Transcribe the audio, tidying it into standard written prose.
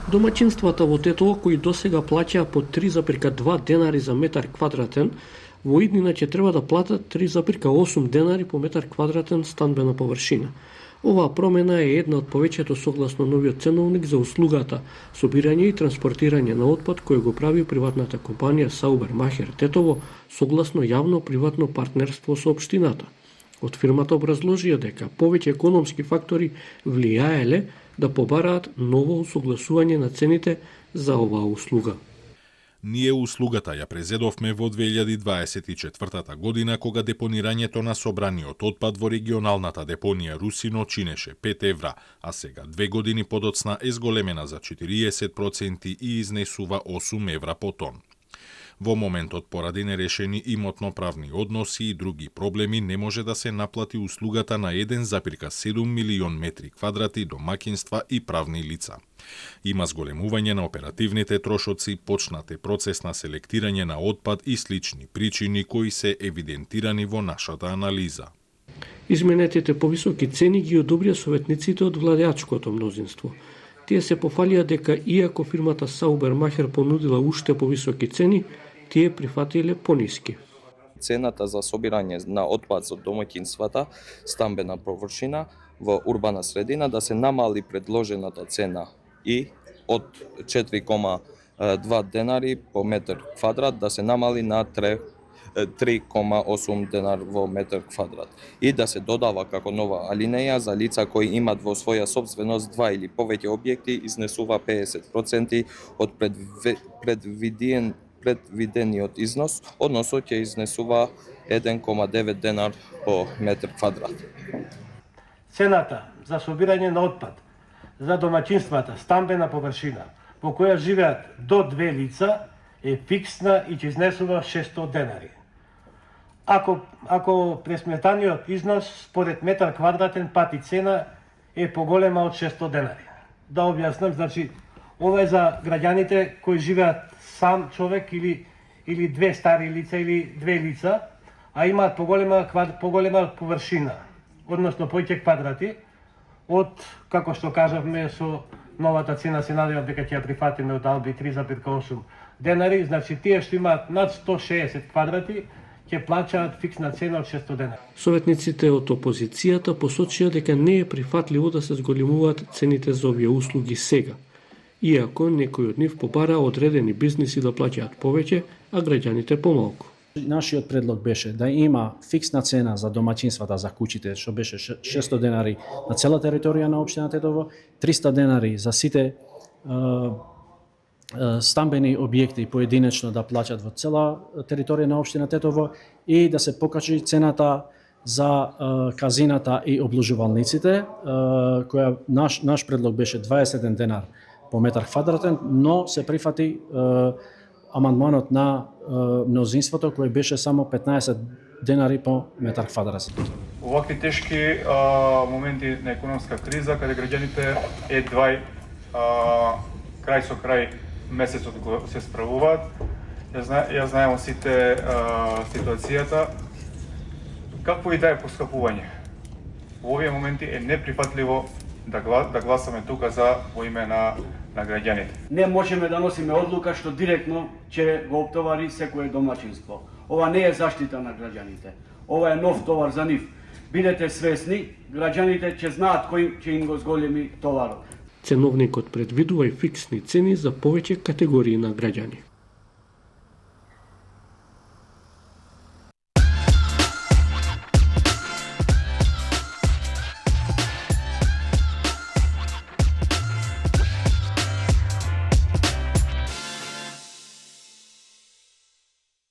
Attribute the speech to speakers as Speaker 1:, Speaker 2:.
Speaker 1: Домаќинствата во Тетово кои досега плаќаа по 3,2 денари за метар квадратен, во иднина ќе треба да платат 3,8 денари по метар квадратен станбена површина. Оваа промена е една од повеќето согласно новиот ценовник за услугата собирање и транспортирање на отпад кој го прави приватната компанија Саубер Махер Тетово согласно јавно-приватно партнерство со општината. Од фирмата образложија дека повеќе економски фактори влијаеле да побараат ново усогласување на цените за оваа услуга.
Speaker 2: Ние услугата ја презедовме во 2024 година, кога депонирањето на собраниот отпад во регионалната депонија Русино чинеше 5 евра, а сега 2 години подоцна е зголемена за 40% и изнесува 8 евра по тон. Во моментот поради нерешени имотно-правни односи и други проблеми не може да се наплати услугата на 1,7 милион метри квадрати домаќинства и правни лица. Има зголемување на оперативните трошоци, почнат е процес на селектирање на отпад и слични причини кои се евидентирани во нашата анализа.
Speaker 1: Изменетите повисоки цени ги одобрија советниците од владеачкото мнозинство. Тие се пофалија дека иако фирмата Саубер Махер понудила уште повисоки цени, тие прифатиле пониски.
Speaker 3: Цената за собирање на отпад за домаќинствата, станбена површина во урбана средина да се намали предложената цена и од 4,2 денари по метар квадрат да се намали на 3,8 денар во метар квадрат и да се додава како нова алинеја за лица кои имат во своја собственост 2 или повеќе објекти изнесува 50% од предвидениот износ, односно ќе изнесува 1,9 денар по метар квадрат.
Speaker 4: Цената за собирање на отпад за домаќинствата, станбена површина, во која живеат до 2 лица, е фиксна и ќе изнесува 600 денари. Ако пресметаниот износ според метар квадратен пати цена е поголема од 600 денари. Да објаснам, значи, ова е за граѓаните кои живеат сам човек или 2 стари лица или 2 лица, а имаат поголема површина, односно повеќе квадрати, од, како што кажавме, со новата цена се надевам дека ќе ја прифатиме од Алби 3,8 денари, значи тие што имаат над 160 квадрати, ќе плаќаат фиксна цена од 600 денари.
Speaker 1: Советниците од опозицијата посочија дека не е прифатливо да се зголемуваат цените за овие услуги сега, иако некои од нив побараа одредени бизниси да плаќаат повеќе, а граѓаните помалку.
Speaker 5: Нашиот предлог беше да има фиксна цена за домаќинствата, за куќите, што беше 600 денари на цела територија на општина Тетово, 300 денари за сите станбени објекти поединечно да плаќат во цела територија на општина Тетово и да се покачи цената за казината и обложувалниците, која наш предлог беше 21 денар по метар квадратен, но се прифати амандманот на мнозинството кој беше само 15 денари по метар квадратен.
Speaker 6: Овакви тешки моменти на економска криза, каде граѓаните едва крај со крај месецот го се справуваат. Ја знаеме сите ситуацијата. Какво и да е поскапување. Во овие моменти е неприфатливо да гласаме тука за во име на граѓаните.
Speaker 7: Не можеме да носиме одлука што директно ќе го оптовари секое домаќинство. Ова не е заштита на граѓаните. Ова е нов товар за нив. Бидете свесни, граѓаните ќе знаат кој ќе им го зголеми товарот.
Speaker 1: Ценовникот предвидува и фиксни цени за повеќе категории на граѓани.